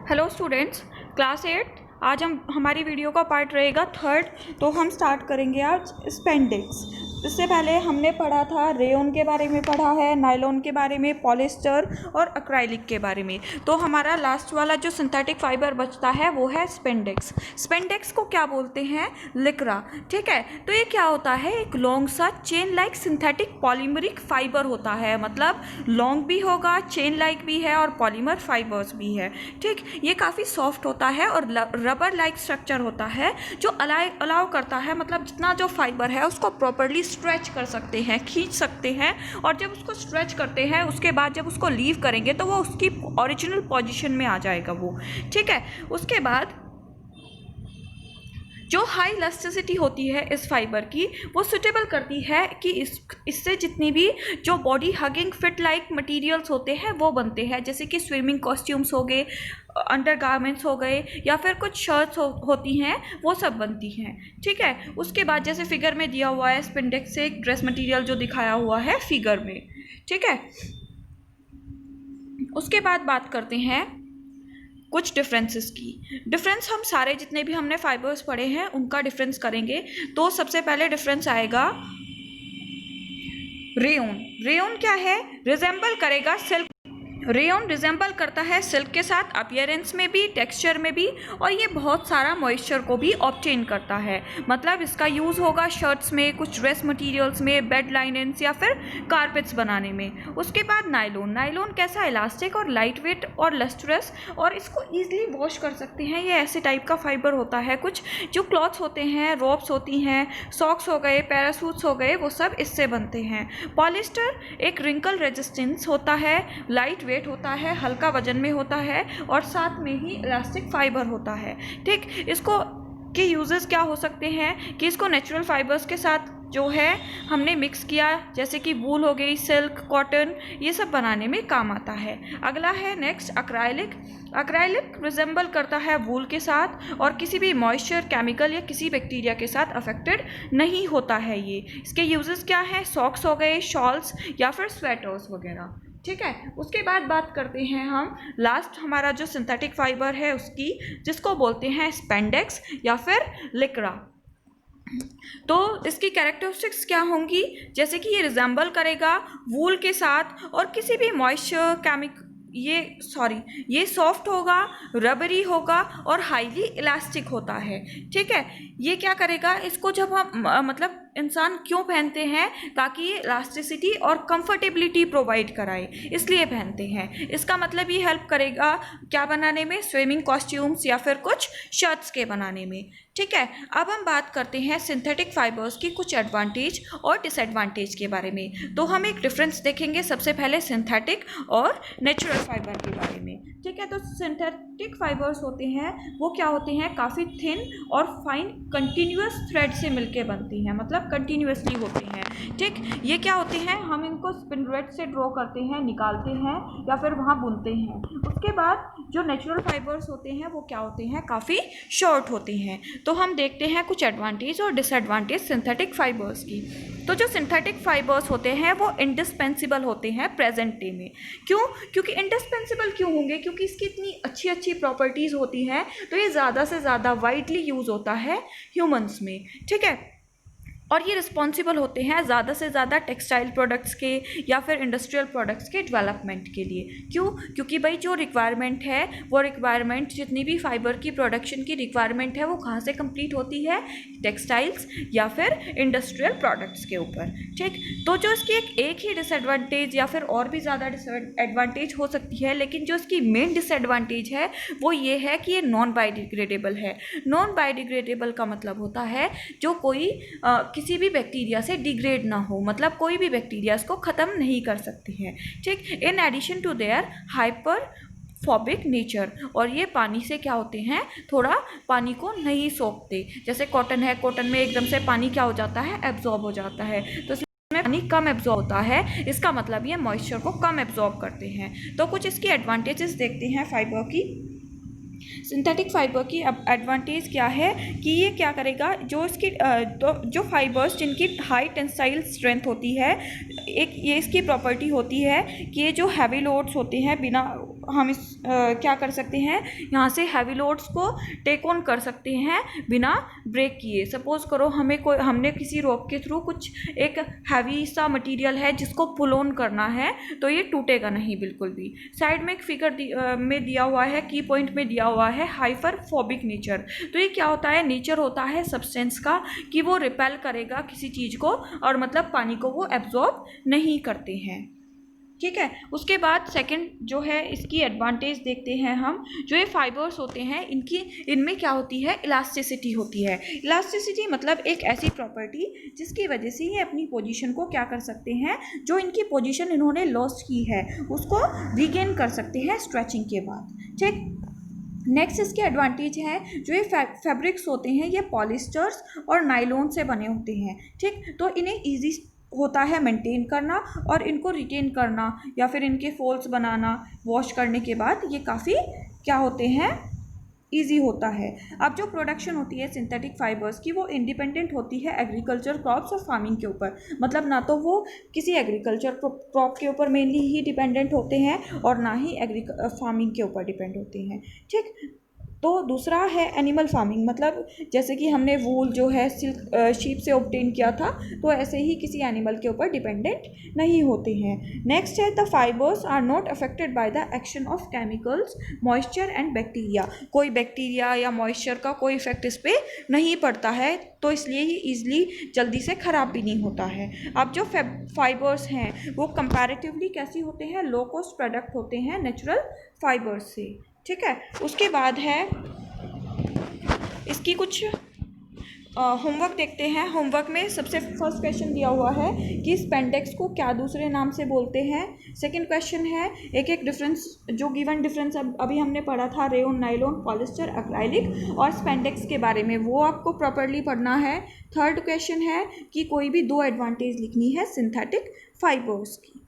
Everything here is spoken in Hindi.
Hello students, class 8। आज हमारी वीडियो का पार्ट रहेगा थर्ड। तो हम स्टार्ट करेंगे आज स्पेंडिक्स। इससे पहले हमने पढ़ा था रेयन के बारे में, पढ़ा है नायलॉन के बारे में, पॉलिस्टर और एक्राइलिक के बारे में। तो हमारा लास्ट वाला जो सिंथेटिक फाइबर बचता है वो है स्पेंडिक्स। स्पेंडिक्स को क्या बोलते हैं? लिक्रा। ठीक है, तो ये क्या होता है? एक लॉन्ग सा chain like synthetic polymeric fibre होता है। मतलब लॉन्ग भी होगा, चेन लाइक भी है और पॉलीमर फाइबर्स भी है। ठीक, ये काफ़ी सॉफ्ट होता है और रबर लाइक स्ट्रक्चर होता है जो अलाउ करता है, मतलब जितना जो फाइबर है उसको प्रॉपरली स्ट्रेच कर सकते हैं, खींच सकते हैं। और जब उसको स्ट्रेच करते हैं उसके बाद जब उसको लीव करेंगे तो वो उसकी ओरिजिनल पोजीशन में आ जाएगा वो। ठीक है, उसके बाद जो हाई इलास्टिसिटी होती है इस फाइबर की, वो सुटेबल करती है कि इससे जितनी भी जो body hugging fit like materials होते हैं वो बनते हैं, जैसे कि स्विमिंग कॉस्ट्यूम्स हो गए, अंडरगारमेंट्स हो गए, या फिर कुछ शर्ट्स होती हैं, वो सब बनती हैं। ठीक है, उसके बाद जैसे फिगर में दिया हुआ है स्पेंडिक्स से एक ड्रेस मटेरियल जो दिखाया हुआ है फिगर में। ठीक है, उसके बाद बात करते हैं कुछ डिफरेंसेस की। डिफरेंस हम सारे जितने भी हमने फाइबर्स पढ़े हैं उनका डिफरेंस करेंगे। तो सबसे पहले डिफरेंस आएगा रेयन। रेयन क्या है? रिजेंबल करेगा सिल्क। रेयन रिजेंबल करता है सिल्क के साथ, अपीयरेंस में भी, टेक्सचर में भी, और ये बहुत सारा मॉइस्चर को भी ऑब्टेन करता है। मतलब इसका यूज़ होगा शर्ट्स में, कुछ ड्रेस मटेरियल्स में, बेड लाइनेंस या फिर कारपेट्स बनाने में। उसके बाद नायलॉन। नायलॉन कैसा? इलास्टिक और लाइट वेट और लस्ट्रस, और इसको ईजिली वॉश कर सकते हैं। ये ऐसे टाइप का फाइबर होता है। कुछ जो क्लॉथ्स होते हैं, रोब्स होती हैं, सॉक्स हो गए, पैरासूट्स हो गए, वो सब इससे बनते हैं। पॉलिस्टर एक रिंकल रेजिस्टेंस होता है, लाइट वेट होता है, हल्का वजन में होता है और साथ में ही इलास्टिक फाइबर होता है। ठीक, इसको के यूजेस क्या हो सकते हैं कि इसको नेचुरल फाइबर्स के साथ जो है हमने मिक्स किया, जैसे कि वूल हो गई, सिल्क, कॉटन, ये सब बनाने में काम आता है। अगला है नेक्स्ट एक्राइलिक। एक्राइलिक रिजेंबल करता है वूल के साथ और किसी भी मॉइस्चर, केमिकल या किसी बैक्टीरिया के साथ अफेक्टेड नहीं होता है ये। इसके यूजेस क्या हैं? सॉक्स हो गए, शॉल्स या फिर स्वेटर्स वगैरह। ठीक है, उसके बाद बात करते हैं हम लास्ट हमारा जो सिंथेटिक फाइबर है उसकी, जिसको बोलते हैं स्पेंडेक्स या फिर लिक्रा। तो इसकी कैरेक्टरिस्टिक्स क्या होंगी? जैसे कि ये रिजेंबल करेगा वूल के साथ और किसी भी मॉइस्चर, ये सॉफ्ट होगा, रबरी होगा और हाईली इलास्टिक होता है। ठीक है, ये क्या करेगा? इसको जब हम मतलब इंसान क्यों पहनते हैं? ताकि ये इलास्टिसिटी और कंफर्टेबिलिटी प्रोवाइड कराए, इसलिए पहनते हैं। इसका मतलब ये हेल्प करेगा क्या बनाने में? स्विमिंग कॉस्ट्यूम्स या फिर कुछ शर्ट्स के बनाने में। ठीक है, अब हम बात करते हैं सिंथेटिक फाइबर्स की कुछ एडवांटेज और डिसएडवांटेज के बारे में। तो हम एक डिफरेंस देखेंगे सबसे पहले सिंथेटिक और नेचुरल फाइबर के बारे में। ठीक है, तो सिंथेटिक फाइबर्स होते हैं वो क्या होते हैं? काफ़ी थिन और फाइन कंटिन्यूअस थ्रेड से मिलके बनती हैं, मतलब कंटिन्यूअसली होते हैं। ठीक, ये क्या होते हैं? हम इनको स्पिंडल से ड्रॉ करते हैं, निकालते हैं या फिर वहाँ बुनते हैं। उसके बाद जो नेचुरल फाइबर्स होते हैं वो क्या होते हैं? काफ़ी शॉर्ट होते हैं। तो हम देखते हैं कुछ एडवांटेज और डिसएडवांटेज सिंथेटिक फाइबर्स की। तो जो सिंथेटिक फाइबर्स होते हैं वो इंडिस्पेंसिबल होते हैं प्रेजेंट डे में। क्यों? क्योंकि इंडिस्पेंसिबल क्यों होंगे? क्योंकि इसकी इतनी अच्छी अच्छी प्रॉपर्टीज़ होती हैं, तो ये ज़्यादा से ज़्यादा वाइडली यूज़ होता है ह्यूमंस में। ठीक है, और ये रिस्पॉन्सिबल होते हैं ज़्यादा से ज़्यादा टेक्सटाइल प्रोडक्ट्स के या फिर इंडस्ट्रियल प्रोडक्ट्स के डेवलपमेंट के लिए। क्यों? क्योंकि भाई जो रिक्वायरमेंट है वो रिक्वायरमेंट, जितनी भी फाइबर की प्रोडक्शन की रिक्वायरमेंट है वो कहाँ से कंप्लीट होती है? टेक्सटाइल्स या फिर इंडस्ट्रियल प्रोडक्ट्स के ऊपर। ठीक, तो जो इसकी एक ही डिसएडवांटेज या फिर और भी ज़्यादा डिसएडवांटेज हो सकती है, लेकिन जो इसकी मेन डिसएडवांटेज है वो ये है कि ये नॉन बायोडिग्रेडेबल है। नॉन बायोडिग्रेडेबल का मतलब होता है जो कोई किसी भी बैक्टीरिया से डिग्रेड ना हो, मतलब कोई भी बैक्टीरिया इसको ख़त्म नहीं कर सकती है। ठीक, in addition to their hydrophobic nature, और ये पानी से क्या होते हैं? थोड़ा पानी को नहीं सोखते। जैसे कॉटन है, कॉटन में एकदम से पानी क्या हो जाता है? एब्जॉर्ब हो जाता है, तो इसमें पानी कम एब्जॉर्ब होता है। इसका मतलब ये मॉइस्चर को कम एब्जॉर्ब करते हैं। तो कुछ इसकी एडवांटेजेस देखते हैं फाइबर की। सिंथेटिक फाइबर की एडवांटेज क्या है कि ये क्या करेगा? जो इसकी जो फाइबर्स जिनकी हाई टेंसाइल स्ट्रेंथ होती है, एक ये इसकी प्रॉपर्टी होती है कि ये जो हैवी लोड्स होते हैं बिना हम क्या कर सकते हैं, यहाँ से हैवी लोड्स को टेक ऑन कर सकते हैं बिना ब्रेक किए। सपोज करो हमने किसी रोप के थ्रू कुछ एक हैवी सा मटेरियल है जिसको पुल ऑन करना है, तो ये टूटेगा नहीं बिल्कुल भी। साइड में एक फिगर में दिया हुआ है, की पॉइंट में दिया हुआ है हाइपरफोबिक नेचर। तो ये क्या होता है, नेचर होता है सब्सटेंस का कि वो रिपेल करेगा किसी चीज़ को, और मतलब पानी को वो एब्जॉर्ब नहीं करते हैं। ठीक है, उसके बाद सेकंड जो है इसकी एडवांटेज देखते हैं हम। जो ये फाइबर्स होते हैं इनमें क्या होती है, इलास्टिसिटी होती है। इलास्टिसिटी मतलब एक ऐसी प्रॉपर्टी जिसकी वजह से ये अपनी पोजीशन को क्या कर सकते हैं, जो इनकी पोजीशन इन्होंने लॉस्ट की है उसको रीगेन कर सकते हैं स्ट्रेचिंग के बाद। ठीक, नेक्स्ट इसके एडवांटेज है, जो ये फैब्रिक्स होते हैं ये पॉलिस्टर्स और नाइलॉन से बने होते हैं। ठीक, तो इन्हें ईजी होता है मेंटेन करना और इनको रिटेन करना या फिर इनके फोल्ड्स बनाना वॉश करने के बाद ये काफ़ी क्या होते हैं, ईजी होता है। अब जो प्रोडक्शन होती है सिंथेटिक फाइबर्स की वो इंडिपेंडेंट होती है एग्रीकल्चर क्रॉप्स और फार्मिंग के ऊपर। मतलब ना तो वो किसी एग्रीकल्चर क्रॉप के ऊपर मेनली ही डिपेंडेंट होते हैं और ना ही फार्मिंग के ऊपर डिपेंड होते हैं। ठीक, तो दूसरा है एनिमल फार्मिंग, मतलब जैसे कि हमने वूल जो है सिल्क शीप से ऑब्टेन किया था, तो ऐसे ही किसी एनिमल के ऊपर डिपेंडेंट नहीं होते हैं। नेक्स्ट है the fibres are not affected by the action of chemicals, moisture and bacteria. कोई बैक्टीरिया या मॉइस्चर का कोई इफेक्ट इस पर नहीं पड़ता है, तो इसलिए ही ईजिली जल्दी से ख़राब भी नहीं होता है। अब जो फाइबर्स हैं वो कंपैरेटिवली कैसी होते हैं, लो कॉस्ट प्रोडक्ट होते हैं नेचुरल फाइबर्स से। ठीक है, उसके बाद है इसकी कुछ होमवर्क देखते हैं। होमवर्क में सबसे फर्स्ट क्वेश्चन दिया हुआ है कि स्पेंडेक्स को क्या दूसरे नाम से बोलते हैं। सेकंड क्वेश्चन है एक डिफरेंस, जो गिवन डिफरेंस अभी हमने पढ़ा था रेयन, नाइलॉन, पॉलिस्टर, एक्राइलिक और स्पेंडेक्स के बारे में, वो आपको प्रॉपर्ली पढ़ना है। थर्ड क्वेश्चन है कि कोई भी 2 एडवांटेज लिखनी है सिंथेटिक फाइबर्स की।